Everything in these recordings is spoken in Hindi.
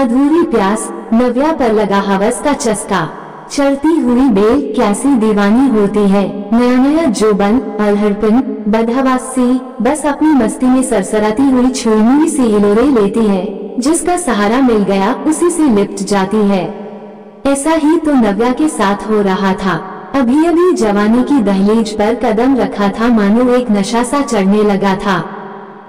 अधूरी प्यास, नव्या पर लगा हवस का चस्का। चढ़ती हुई बेल कैसी दीवानी होती है, नया नया जोबन, अल्हड़पन, बदहवासी, बस अपनी मस्ती में सरसराती हुई छुई सी हिलोरे लेती है। जिसका सहारा मिल गया उसी से लिपट जाती है। ऐसा ही तो नव्या के साथ हो रहा था। अभी अभी जवानी की दहलीज पर कदम रखा था, मानो एक नशा सा चढ़ने लगा था।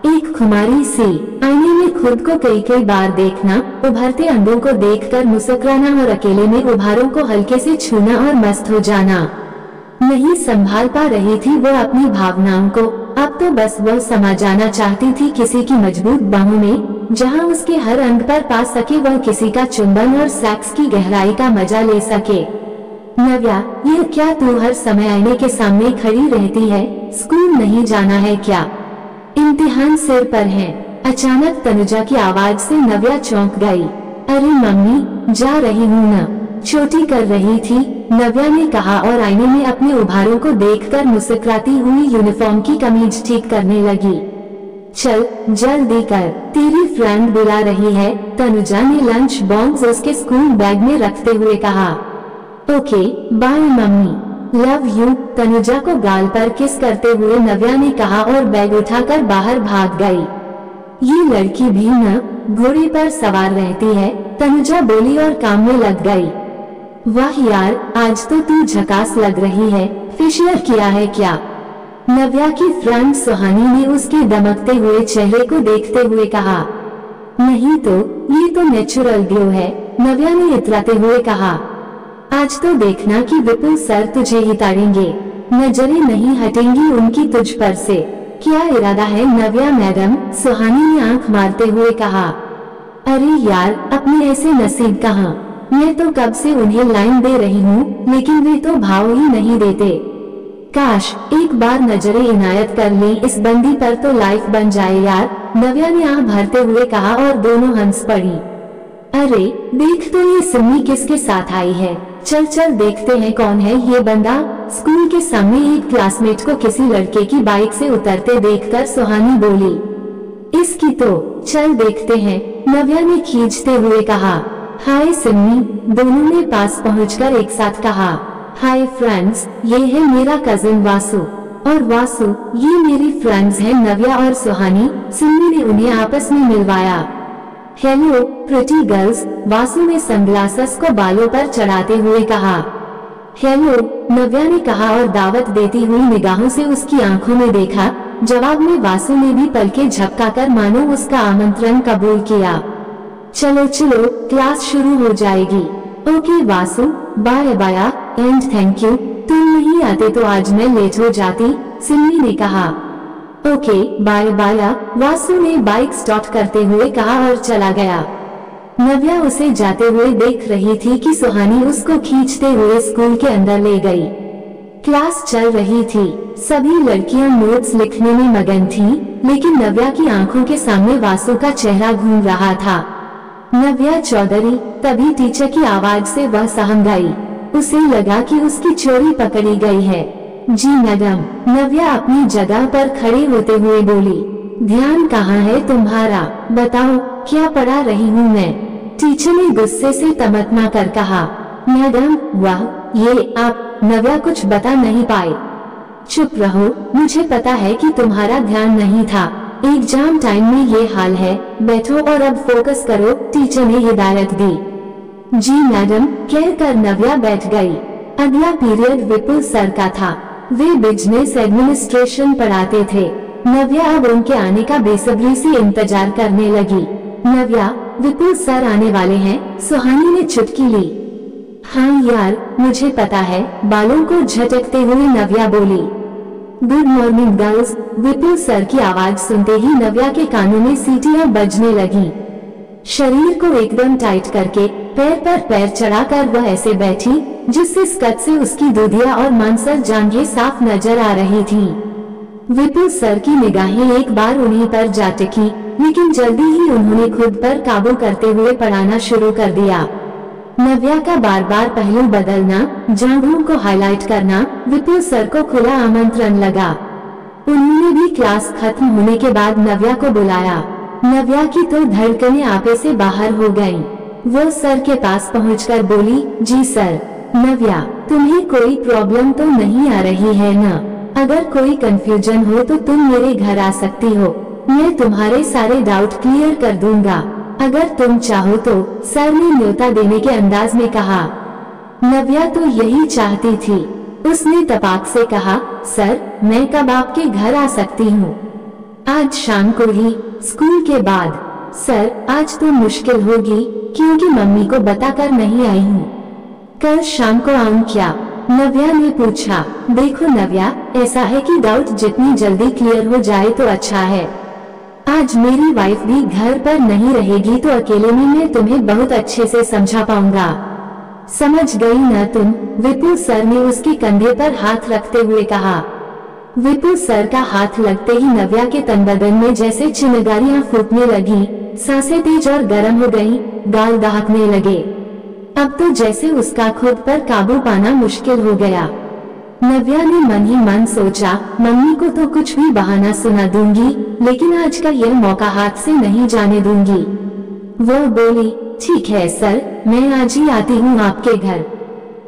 एक खुमारी सी, आईने में खुद को कई कई बार देखना, उभरते अंडों को देखकर मुस्कुराना और अकेले में उभारों को हल्के से छूना और मस्त हो जाना। नहीं संभाल पा रही थी वो अपनी भावनाओं को। अब तो बस वो समा जाना चाहती थी किसी की मजबूत बाहों में, जहां उसके हर अंग पर पा सके वह किसी का चुंबन और सेक्स की गहराई का मजा ले सके। नव्या, यह क्या तू हर समय आईने के सामने खड़ी रहती है? स्कूल नहीं जाना है क्या? इम्तिहान सिर पर है। अचानक तनुजा की आवाज से नव्या चौंक गई। अरे मम्मी, जा रही हूँ न, चोटी कर रही थी, नव्या ने कहा और आईने में अपने उभारों को देखकर मुस्कुराती हुई यूनिफॉर्म की कमीज ठीक करने लगी। चल जल्दी कर, तेरी फ्रेंड बुला रही है, तनुजा ने लंच बॉक्स उसके स्कूल बैग में रखते हुए कहा। Okay bye mummy, love you, Tanuja को गाल पर किस करते हुए नव्या ने कहा और बैग उठाकर बाहर भाग गई। ये लड़की भी न घोड़े पर सवार रहती है, तनुजा बोली और काम में लग गई। वाह यार, आज तो तू झकास लग रही है, फेशियल किया है क्या? नव्या की फ्रेंड सुहानी ने उसके दमकते हुए चेहरे को देखते हुए कहा। नहीं तो, ये तो नेचुरल ग्लो है, नव्या ने इतराते हुए कहा। आज तो देखना कि विपुल सर तुझे ही ताड़ेंगे, नजरें नहीं हटेंगी उनकी तुझ पर से। क्या इरादा है नव्या मैडम? सुहानी ने आंख मारते हुए कहा। अरे यार, अपने ऐसे नसीब कहाँ, मैं तो कब से उन्हें लाइन दे रही हूँ, लेकिन वे तो भाव ही नहीं देते। काश एक बार नजरें इनायत कर लें इस बंदी पर तो लाइफ बन जाए यार, नव्या ने आंख भरते हुए कहा और दोनों हंस पड़ी। अरे देख तो ये सिमी किसके साथ आई है, चल चल देखते हैं कौन है ये बंदा। स्कूल के सामने एक क्लासमेट को किसी लड़के की बाइक से उतरते देखकर सुहानी बोली। इसकी तो चल देखते हैं, नव्या ने खींचते हुए कहा। हाय सिमी, दोनों ने पास पहुंचकर एक साथ कहा। हाय फ्रेंड्स, ये है मेरा कजिन वासु, और वासु ये मेरी फ्रेंड्स हैं नव्या और सुहानी। सिमी ने उन्हें आपस में मिलवाया। हेलो प्रिटी गर्ल्स, वासु ने सनग्लासेस को बालों पर चढ़ाते हुए कहा। हेलो, नव्या ने कहा और दावत देती हुई निगाहों से उसकी आंखों में देखा। जवाब में वासु ने भी पलकें झपकाकर मानो उसका आमंत्रण कबूल किया। चलो चलो, क्लास शुरू हो जाएगी। Okay Vasu, bye bye and thank you, तुम नहीं आते तो आज मैं लेट हो जाती, सिमी ने कहा। ओके बाय बाय, वासु ने बाइक स्टार्ट करते हुए कहा और चला गया। नव्या उसे जाते हुए देख रही थी कि सुहानी उसको खींचते हुए स्कूल के अंदर ले गई। क्लास चल रही थी, सभी लड़कियां नोट्स लिखने में मगन थीं, लेकिन नव्या की आंखों के सामने वासु का चेहरा घूम रहा था। नव्या चौधरी, तभी टीचर की आवाज से वह सहम गई। उसे लगा कि उसकी चोरी पकड़ी गई है। जी मैडम, नव्या अपनी जगह पर खड़े होते हुए बोली। ध्यान कहाँ है तुम्हारा, बताओ क्या पढ़ा रही हूँ मैं? टीचर ने गुस्से से तमतमा कर कहा। मैडम वाह, ये आप, नव्या कुछ बता नहीं पाई। चुप रहो, मुझे पता है कि तुम्हारा ध्यान नहीं था, एग्जाम टाइम में ये हाल है, बैठो और अब फोकस करो, टीचर ने हिदायत दी। जी मैडम, कहकर नव्या बैठ गई। अगला पीरियड विपुल सर का था। वे बिजनेस एडमिनिस्ट्रेशन पढ़ाते थे। नव्या अब उनके आने का बेसब्री से इंतजार करने लगी। नव्या, विपुल सर आने वाले हैं, सुहानी ने चुटकी ली। हाँ यार, मुझे पता है, बालों को झटकते हुए नव्या बोली। गुड मॉर्निंग गर्ल्स, विपुल सर की आवाज सुनते ही नव्या के कानों में सीटियां बजने लगी। शरीर को एकदम टाइट करके पैर पर पैर चढ़ाकर वह ऐसे बैठी जिससे स्कर्ट से उसकी दूधिया और मांसल जांघें साफ नजर आ रही थीं। विपुल सर की निगाहें एक बार उन्हीं पर जा टिकी, लेकिन जल्दी ही उन्होंने खुद पर काबू करते हुए पढ़ाना शुरू कर दिया। नव्या का बार बार पहलू बदलना, जांघों को हाईलाइट करना, विपुल सर को खुला आमंत्रण लगा। उन्होंने भी क्लास खत्म होने के बाद नव्या को बुलाया। नव्या की तो धड़कनें आपे से बाहर हो गईं। वो सर के पास पहुंचकर बोली, जी सर। नव्या, तुम्हें कोई प्रॉब्लम तो नहीं आ रही है ना? अगर कोई कंफ्यूजन हो तो तुम मेरे घर आ सकती हो, मैं तुम्हारे सारे डाउट क्लियर कर दूंगा। अगर तुम चाहो तो, सर ने न्योता देने के अंदाज में कहा। नव्या तो यही चाहती थी। उसने तपाक से कहा, सर मैं कब आपके घर आ सकती हूँ? आज शाम को ही, स्कूल के बाद। सर आज तो मुश्किल होगी क्योंकि मम्मी को बताकर नहीं आई हूँ। कल शाम को आऊँ क्या? नव्या ने पूछा। देखो नव्या, ऐसा है कि डाउट जितनी जल्दी क्लियर हो जाए तो अच्छा है। आज मेरी वाइफ भी घर पर नहीं रहेगी तो अकेले में मैं तुम्हें बहुत अच्छे से समझा पाऊंगा। समझ गई ना तुम? विपुल सर ने उसके कंधे पर हाथ रखते हुए कहा। विपुल सर का हाथ लगते ही नव्या के तन बदन में जैसे चिंगारियां फूटने लगी, सांसें तेज और गर्म हो गईं, गाल दहकने लगे। अब तो जैसे उसका खुद पर काबू पाना मुश्किल हो गया। नव्या ने मन ही मन सोचा, मम्मी को तो कुछ भी बहाना सुना दूंगी, लेकिन आज का यह मौका हाथ से नहीं जाने दूंगी। वो बोली, ठीक है सर, मैं आज ही आती हूँ आपके घर।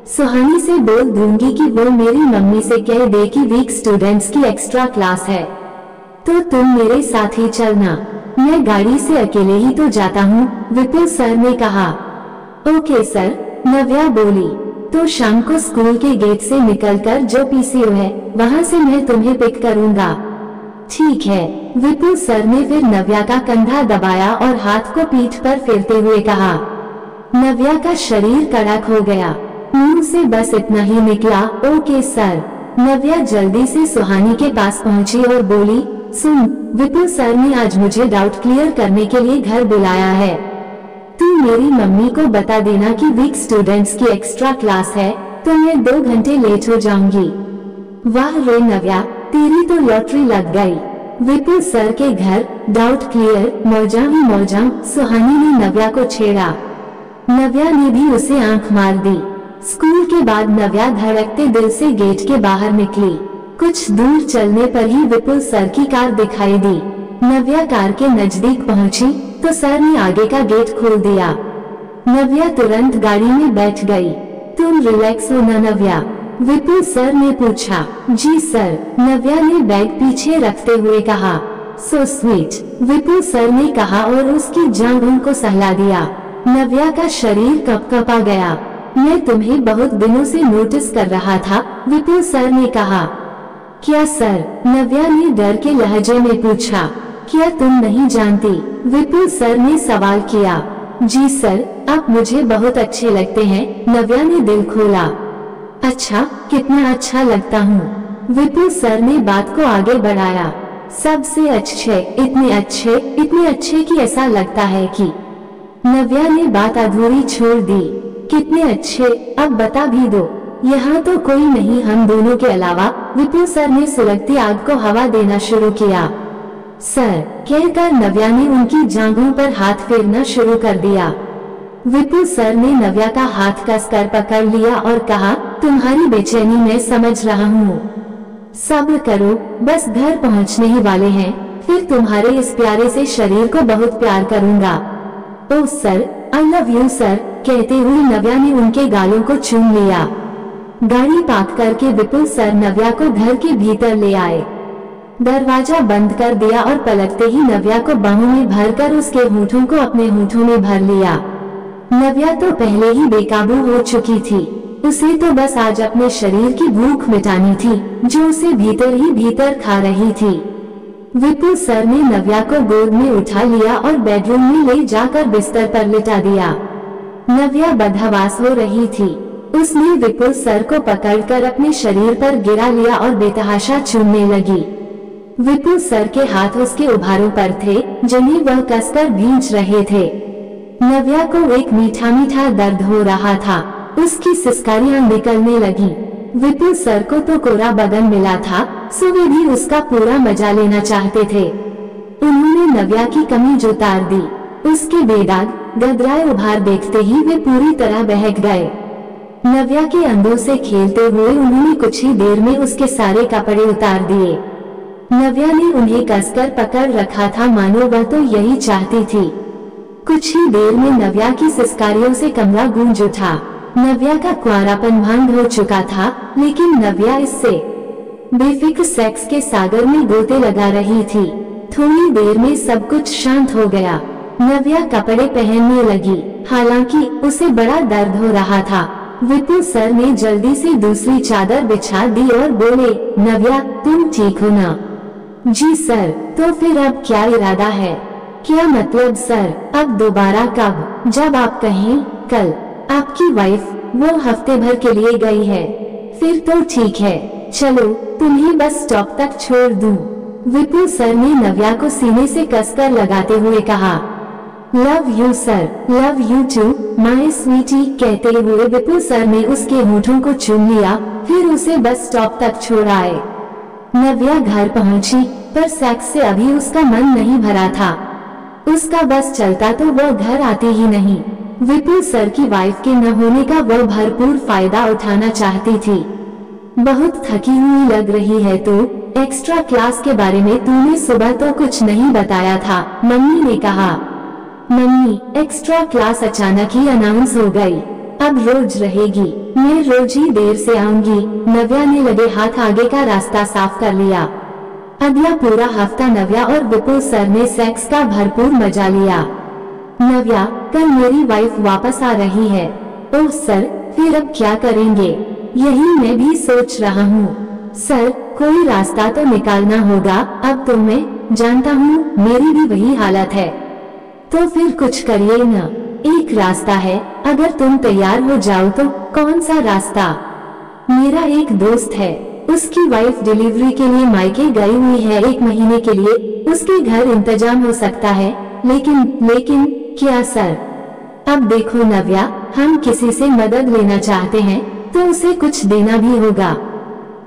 सुहानी से बोल दूंगी कि वो मेरी मम्मी से कह दे कि वीक स्टूडेंट्स की एक्स्ट्रा क्लास है, तो तुम मेरे साथ ही चलना। मैं गाड़ी से अकेले ही तो जाता हूँ, विपुल सर ने कहा। ओके सर, नव्या बोली। तो शाम को स्कूल के गेट से निकलकर जो पीसीओ है, वहाँ से मैं तुम्हें पिक करूँगा। ठीक है, विपुल सर ने फिर नव्या का कंधा दबाया और हाथ को पीठ पर फेरते हुए कहा। नव्या का शरीर कड़क हो गया, मुंह से बस इतना ही निकला, ओके सर। नव्या जल्दी से सुहानी के पास पहुंची और बोली, सुन, विपुल सर ने आज मुझे डाउट क्लियर करने के लिए घर बुलाया है। तू मेरी मम्मी को बता देना कि वीक स्टूडेंट्स की एक्स्ट्रा क्लास है, तो मैं 2 घंटे लेट हो जाऊंगी। वाह रे नव्या, तेरी तो लॉटरी लग गई। विपुल सर के घर डाउट क्लियर, मौजा ही मौजा। सुहानी ने नव्या को छेड़ा। नव्या ने भी उसे आंख मार दी। स्कूल के बाद नव्या धड़कते दिल से गेट के बाहर निकली। कुछ दूर चलने पर ही विपुल सर की कार दिखाई दी। नव्या कार के नजदीक पहुंची तो सर ने आगे का गेट खोल दिया। नव्या तुरंत गाड़ी में बैठ गई। तुम रिलैक्स हो ना नव्या? विपुल सर ने पूछा। जी सर, नव्या ने बैग पीछे रखते हुए कहा। सो स्वीट, विपुल सर ने कहा और उसकी जांघों को सहला दिया। नव्या का शरीर कपकपा गया। मैं तुम्हें बहुत दिनों से नोटिस कर रहा था, विपुल सर ने कहा। क्या सर? नव्या ने डर के लहजे में पूछा। क्या तुम नहीं जानती? विपुल सर ने सवाल किया। जी सर, आप मुझे बहुत अच्छे लगते हैं, नव्या ने दिल खोला। अच्छा, कितना अच्छा लगता हूँ? विपुल सर ने बात को आगे बढ़ाया। सबसे अच्छे, इतने अच्छे कि ऐसा लगता है कि। नव्या ने बात अधूरी छोड़ दी। कितने अच्छे, अब बता भी दो। यहाँ तो कोई नहीं हम दोनों के अलावा। विपुल सर ने सुलगती आग को हवा देना शुरू किया। सर, कहकर नव्या ने उनकी जांघों पर हाथ फेरना शुरू कर दिया। विपुल सर ने नव्या का हाथ कसकर पकड़ लिया और कहा, तुम्हारी बेचैनी मैं समझ रहा हूँ। सब्र करो, बस घर पहुँचने ही वाले हैं, फिर तुम्हारे इस प्यारे से शरीर को बहुत प्यार करूँगा। Oh sir, I love you sir, कहते हुए नव्या ने उनके गालों को चूम लिया। गाड़ी पार्क करके विपुल सर नव्या को घर के भीतर ले आए। दरवाजा बंद कर दिया और पलटते ही नव्या को बाहों में भरकर उसके होठों को अपने होठों में भर लिया। नव्या तो पहले ही बेकाबू हो चुकी थी। उसे तो बस आज अपने शरीर की भूख मिटानी थी, जो उसे भीतर ही भीतर खा रही थी। विपुल सर ने नव्या को गोद में उठा लिया और बेडरूम में ले जाकर बिस्तर पर लिटा दिया। नव्या बदहवास हो रही थी। उसने विपुल सर को पकड़कर अपने शरीर पर गिरा लिया और बेतहाशा चूमने लगी। विपुल सर के हाथ उसके उभारों पर थे, जिन्हें वह कसकर भींच रहे थे। नव्या को एक मीठा मीठा दर्द हो रहा था। उसकी सिसकारियां निकलने लगी। विपुल सर को तो कोरा बदन मिला था, सो वे भी उसका पूरा मजा लेना चाहते थे। उन्होंने नव्या की कमीज उतार दी। उसके बेदाग गदराए उभार देखते ही वे पूरी तरह बहक गए। नव्या के अंदों से खेलते हुए उन्होंने कुछ ही देर में उसके सारे कपड़े उतार दिए। नव्या ने उन्हें कसकर पकड़ रखा था, मानो वह तो यही चाहती थी। कुछ ही देर में नव्या की सिसकारियों से कमरा गूंज उठा। नव्या का कुंवारापन भंग हो चुका था, लेकिन नव्या इससे बेफिक्र सेक्स के सागर में गोते लगा रही थी। थोड़ी देर में सब कुछ शांत हो गया। नव्या कपड़े पहनने लगी, हालांकि उसे बड़ा दर्द हो रहा था। विपुल सर ने जल्दी से दूसरी चादर बिछा दी और बोले, नव्या तुम ठीक हो ना? जी सर। तो फिर अब क्या इरादा है? क्या मतलब सर? अब दोबारा कब? जब आप कहें। कल। आपकी वाइफ वो हफ्ते भर के लिए गई है। फिर तो ठीक है, चलो तुम्हें बस स्टॉप तक छोड़ दूं। विपुल सर ने नव्या को सीने से कसकर लगाते हुए कहा। Love you sir. Love you too my sweetie. कहते हुए विपुल सर ने उसके होठों को चूम लिया, फिर उसे बस स्टॉप तक छोड़ आए। नव्या घर पहुंची, पर सेक्स से अभी उसका मन नहीं भरा था। उसका बस चलता तो वो घर आती ही नहीं। विपुल सर की वाइफ के न होने का वो भरपूर फायदा उठाना चाहती थी। बहुत थकी हुई लग रही है तो एक्स्ट्रा क्लास के बारे में तूने सुबह तो कुछ नहीं बताया था, मम्मी ने कहा। मम्मी, एक्स्ट्रा क्लास अचानक ही अनाउंस हो गई, अब रोज रहेगी। मैं रोज ही देर से आऊंगी। नव्या ने लगे हाथ आगे का रास्ता साफ कर लिया। अगला पूरा हफ्ता नव्या और विपुल सर ने सेक्स का भरपूर मजा लिया। नव्या, कल मेरी वाइफ वापस आ रही है। ओह सर, फिर अब क्या करेंगे? यही मैं भी सोच रहा हूँ। सर, कोई रास्ता तो निकालना होगा। अब तो मैं जानता हूँ मेरी भी वही हालत है। तो फिर कुछ करिए न। एक रास्ता है, अगर तुम तैयार हो जाओ तो। कौन सा रास्ता? मेरा एक दोस्त है, उसकी वाइफ डिलीवरी के लिए मायके गई हुई है 1 महीने के लिए। उसके घर इंतजाम हो सकता है। लेकिन क्या सर? अब देखो नव्या, हम किसी से मदद लेना चाहते हैं तो उसे कुछ देना भी होगा।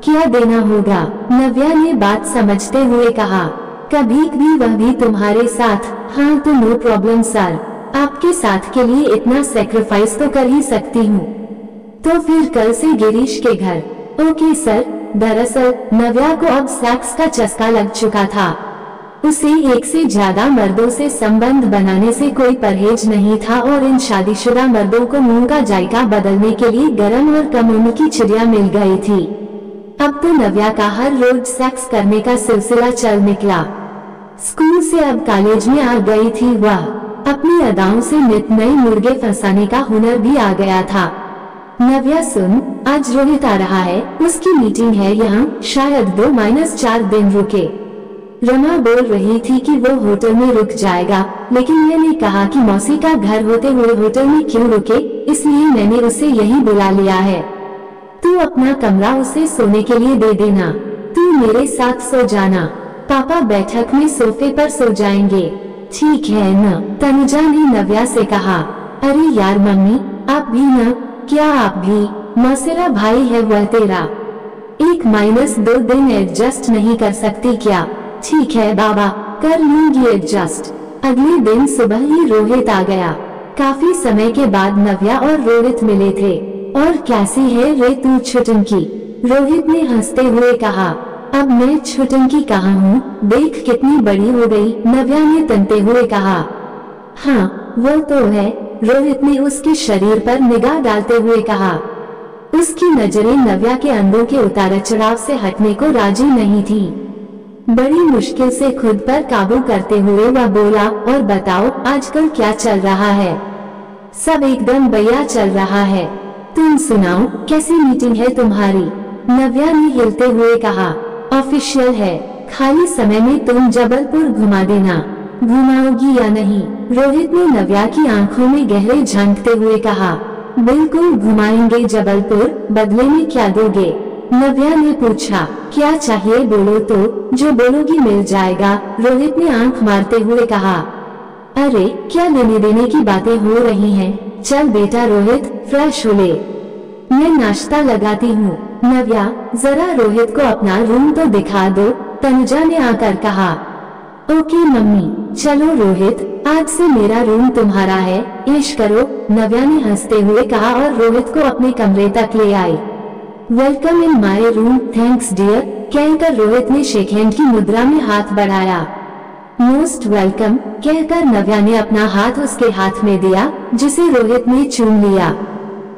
क्या देना होगा? नव्या ने बात समझते हुए कहा। कभी भी वह भी तुम्हारे साथ। हाँ तो नो प्रॉब्लम सर, आपके साथ के लिए इतना सेक्रीफाइस तो कर ही सकती हूँ। तो फिर कल से गिरीश के घर। Okay sir. दरअसल नव्या को अब सेक्स का चस्का लग चुका था। उसे एक से ज्यादा मर्दों से संबंध बनाने से कोई परहेज नहीं था और इन शादीशुदा मर्दों को मुंह का जायका बदलने के लिए गरम और कम ऊन की चिड़िया मिल गई थी। अब तो नव्या का हर रोज सेक्स करने का सिलसिला चल निकला। स्कूल से अब कॉलेज में आ गई थी वह। अपनी अदाओं से नित नए मुर्गे फंसाने का हुनर भी आ गया था। नव्या सुन, आज रोहित आ रहा है, उसकी मीटिंग है यहाँ, शायद 2-4 दिन रुके। रमा बोल रही थी कि वो होटल में रुक जाएगा, लेकिन मैंने कहा कि मौसी का घर होते हुए होटल में क्यों रुके, इसलिए मैंने उसे यही बुला लिया है। तू अपना कमरा उसे सोने के लिए दे देना। तू मेरे साथ सो जाना। पापा बैठक में सोफे पर सो जाएंगे। ठीक है न? तनुजा ने नव्या से कहा। अरे यार मम्मी, आप भी न? क्या आप भी? मौसेरा भाई है वह तेरा। 1-2 दिन एडजस्ट नहीं कर सकती क्या? ठीक है बाबा, कर लूंगी एडजस्ट। अगले दिन सुबह ही रोहित आ गया। काफी समय के बाद नव्या और रोहित मिले थे। और कैसी है रे तू छुटंकी? रोहित ने हंसते हुए कहा। अब मैं छुटंकी कहाँ हूँ, देख कितनी बड़ी हो गई, नव्या ने तनते हुए कहा। हाँ वो तो है, रोहित ने उसके शरीर पर निगाह डालते हुए कहा। उसकी नजरें नव्या के अंदरों के उतार चढ़ाव से हटने को राजी नहीं थी। बड़ी मुश्किल से खुद पर काबू करते हुए वह बोला, और बताओ आजकल क्या चल रहा है? सब एकदम बढ़िया चल रहा है। तुम सुनाओ, कैसी मीटिंग है तुम्हारी? नव्या ने हिलते हुए कहा। ऑफिशियल है, खाली समय में तुम जबलपुर घुमा देना। घुमाओगी या नहीं? रोहित ने नव्या की आंखों में गहरे झांकते हुए कहा। बिल्कुल घुमाएंगे जबलपुर, बदले में क्या दोगे? नव्या ने पूछा। क्या चाहिए बोलो तो, जो बोलोगी मिल जाएगा, रोहित ने आंख मारते हुए कहा। अरे क्या लेने देने की बातें हो रही हैं? चल बेटा रोहित, फ्रेश हो ले, मैं नाश्ता लगाती हूँ। नव्या, जरा रोहित को अपना रूम तो दिखा दो, तनुजा ने आकर कहा। ओके मम्मी, चलो रोहित, आज से मेरा रूम तुम्हारा है, ऐश करो, नव्या ने हंसते हुए कहा और रोहित को अपने कमरे तक ले आई। Welcome in my room, thanks dear, कहकर रोहित ने शेक हैंड की मुद्रा में हाथ बढ़ाया। मोस्ट वेलकम कहकर नव्या ने अपना हाथ उसके हाथ में दिया, जिसे रोहित ने चूम लिया।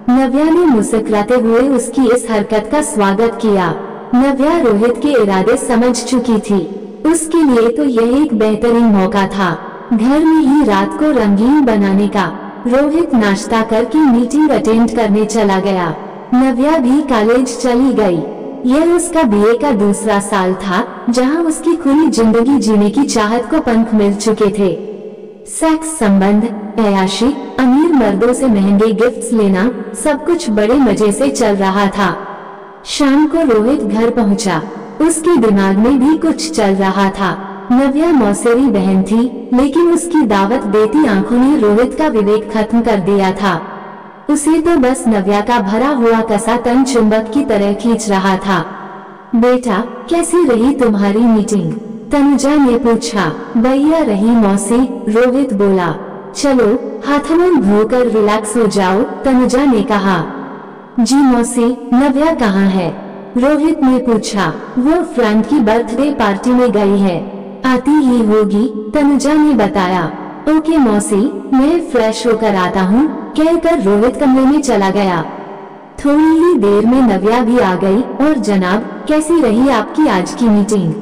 नव्या ने मुस्कुराते हुए उसकी इस हरकत का स्वागत किया। नव्या रोहित के इरादे समझ चुकी थी। उसके लिए तो यह एक बेहतरीन मौका था, घर में ही रात को रंगीन बनाने का। रोहित नाश्ता करके मीटिंग अटेंड करने चला गया। नव्या भी कॉलेज चली गई। यह उसका बीए का दूसरा साल था, जहां उसकी खुली जिंदगी जीने की चाहत को पंख मिल चुके थे। सेक्स संबंध, अय्याशी, अमीर मर्दों से महंगे गिफ्ट्स लेना, सब कुछ बड़े मजे से चल रहा था। शाम को रोहित घर पहुंचा। उसके दिमाग में भी कुछ चल रहा था। नव्या मौसेरी बहन थी, लेकिन उसकी दावत देती आंखों ने रोहित का विवेक खत्म कर दिया था। उसे तो बस नव्या का भरा हुआ कसा तन चुंबक की तरह खींच रहा था। बेटा, कैसी रही तुम्हारी मीटिंग? तनुजा ने पूछा। बढ़िया रही मौसी, रोहित बोला। चलो हाथ-मुंह धोकर रिलैक्स हो जाओ, तनुजा ने कहा। जी मौसी, नव्या कहाँ है? रोहित ने पूछा। वो फ्रेंड की बर्थडे पार्टी में गई है, आती ही होगी, तनुजा ने बताया। ओके मौसी, मैं फ्रेश होकर आता हूँ, कहकर रोहित कमरे में चला गया। थोड़ी ही देर में नव्या भी आ गई। और जनाब, कैसी रही आपकी आज की मीटिंग?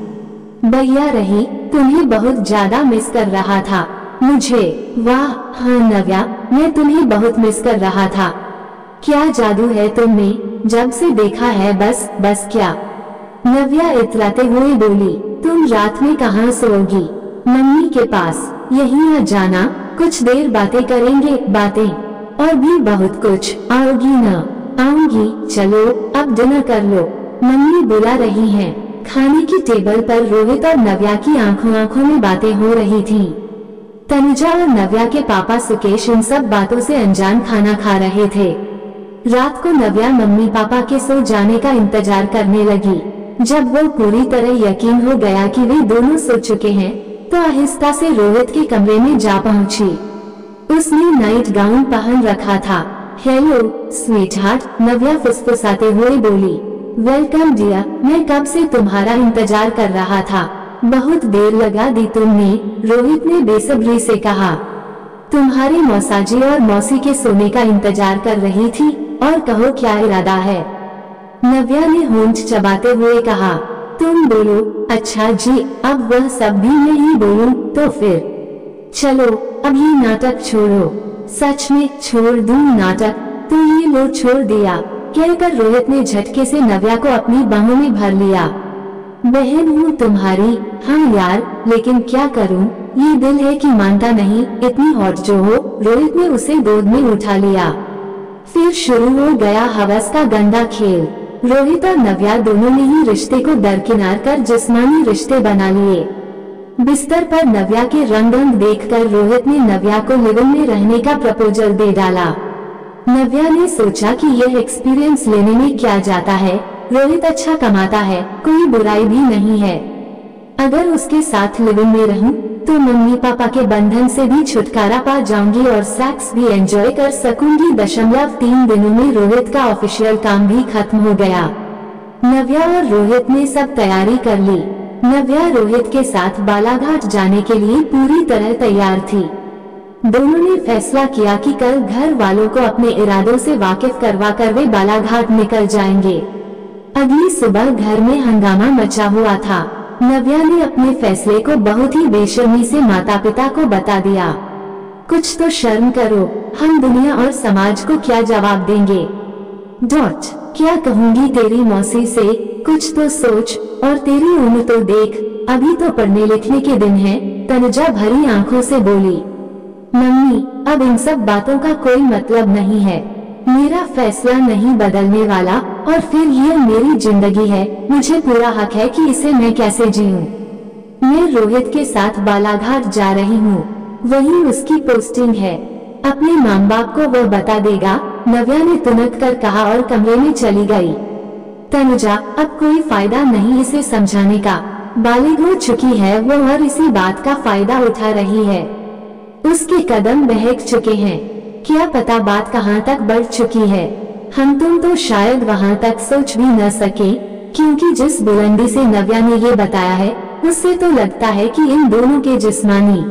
बढ़िया रही, तुम्हें बहुत ज्यादा मिस कर रहा था। मुझे? वाह हाँ नव्या, मैं तुम्हें बहुत मिस कर रहा था। क्या जादू है तुम में, जब से देखा है बस क्या? नव्या इतराते हुए बोली। तुम रात में कहाँ सोओगी? मम्मी के पास। यहीं आ जाना, कुछ देर बातें करेंगे। बातें और भी बहुत कुछ। आओगी न? आऊंगी। चलो अब डिनर कर लो, मम्मी बुला रही हैं। खाने की टेबल पर रोहित और नव्या की आंखों में बातें हो रही थी। तनुजा और नव्या के पापा सुकेश इन सब बातों से अनजान खाना खा रहे थे। रात को नव्या मम्मी पापा के सो जाने का इंतजार करने लगी। जब वो पूरी तरह यकीन हो गया कि वे दोनों सो चुके हैं, तो आहिस्ता से रोहित के कमरे में जा पहुंची। उसने नाइट गाउन पहन रखा था। हेलो स्वीटहार्ट, नव्या फुसफुसाते हुए बोली। वेलकम डियर, मैं कब से तुम्हारा इंतजार कर रहा था। बहुत देर लगा दी तुमने, रोहित ने बेसब्री से कहा। तुम्हारे मौसाजी और मौसी के सोने का इंतजार कर रही थी। और कहो क्या इरादा है? नव्या ने होंठ चबाते हुए कहा। तुम बोलो। अच्छा जी, अब वह सब भी मैं ही बोलूं तो फिर? चलो अब ये नाटक छोड़ो। सच में छोड़ दूं नाटक? तो ये लो छोड़ दिया, कहकर रोहित ने झटके से नव्या को अपनी बाहों में भर लिया। बहन हूँ तुम्हारी। हाँ यार, लेकिन क्या करूँ, ये दिल है कि मानता नहीं, इतनी हॉट जो हो। रोहित ने उसे गोद में उठा लिया। फिर शुरू हो गया हवस का गंदा खेल। रोहित और नव्या दोनों ने ही रिश्ते को दरकिनार कर जिस्मानी रिश्ते बना लिए। बिस्तर पर नव्या के रंग देखकर रोहित ने नव्या को लिविंग में रहने का प्रपोजल दे डाला। नव्या ने सोचा कि यह एक्सपीरियंस लेने में क्या जाता है, रोहित अच्छा कमाता है, कोई बुराई भी नहीं है। अगर उसके साथ लिविंग में रहूं, तो मम्मी पापा के बंधन से भी छुटकारा पा जाऊंगी और सेक्स भी एंजॉय कर सकूंगी। 3 दिनों में रोहित का ऑफिशियल काम भी खत्म हो गया। नव्या और रोहित ने सब तैयारी कर ली। नव्या रोहित के साथ बालाघाट जाने के लिए पूरी तरह तैयार थी। दोनों ने फैसला किया कि कल घर वालों को अपने इरादों से वाकिफ करवा कर वे बालाघाट निकल जाएंगे। अगली सुबह घर में हंगामा मचा हुआ था। नव्या ने अपने फैसले को बहुत ही बेशर्मी से माता पिता को बता दिया। कुछ तो शर्म करो, हम दुनिया और समाज को क्या जवाब देंगे? क्या कहूँगी तेरी मौसी से, कुछ तो सोच। और तेरी उम्र तो देख, अभी तो पढ़ने लिखने के दिन है, तनुजा भरी आंखों से बोली। मम्मी, अब इन सब बातों का कोई मतलब नहीं है। मेरा फैसला नहीं बदलने वाला, और फिर ये मेरी जिंदगी है, मुझे पूरा हक है कि इसे मैं कैसे जीऊं। मैं रोहित के साथ बालाघाट जा रही हूँ, वहीं उसकी पोस्टिंग है। अपने माँ बाप को वह बता देगा, नव्या ने तुनक कर कहा और कमरे में चली गई। तनुजा, अब कोई फायदा नहीं इसे समझाने का, बालिग हो चुकी है वो और इसी बात का फायदा उठा रही है। उसके कदम बहक चुके हैं, क्या पता बात कहाँ तक बढ़ चुकी है। हम तुम तो शायद वहाँ तक सोच भी न सके, क्योंकि जिस बुलंदी से नव्या ने ये बताया है, उससे तो लगता है कि इन दोनों के जिस्मानी।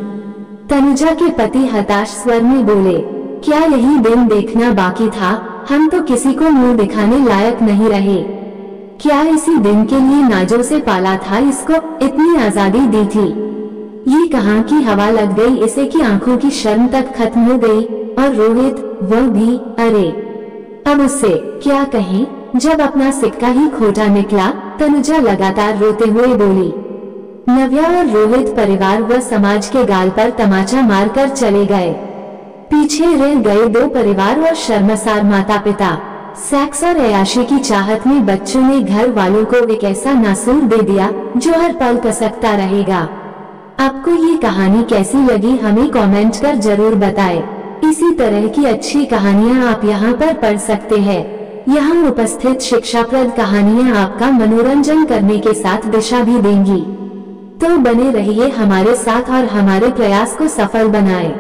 तनुजा के पति हताश स्वर में बोले, क्या यही दिन देखना बाकी था? हम तो किसी को मुंह दिखाने लायक नहीं रहे। क्या इसी दिन के लिए नाजों से पाला था इसको, इतनी आजादी दी थी? ये कहाँ की हवा लग गई इसे कि आंखों की शर्म तक खत्म हो गई। और रोहित, वो भी, अरे अब उससे क्या कहें? जब अपना सिक्का ही खोटा निकला, तनुजा लगातार रोते हुए बोली। नव्या और रोहित परिवार व समाज के गाल पर तमाचा मारकर चले गए। पीछे रह गए दो परिवार और शर्मसार माता पिता। सेक्स और अय्याशी की चाहत में बच्चों ने घर वालों को एक ऐसा नासूर दे दिया जो हर पल कसकता रहेगा। आपको ये कहानी कैसी लगी हमें कमेंट कर जरूर बताएं। इसी तरह की अच्छी कहानियाँ आप यहाँ पर पढ़ सकते हैं। यहाँ उपस्थित शिक्षाप्रद कहानियाँ आपका मनोरंजन करने के साथ दिशा भी देंगी। तो बने रहिए हमारे साथ और हमारे प्रयास को सफल बनाएं।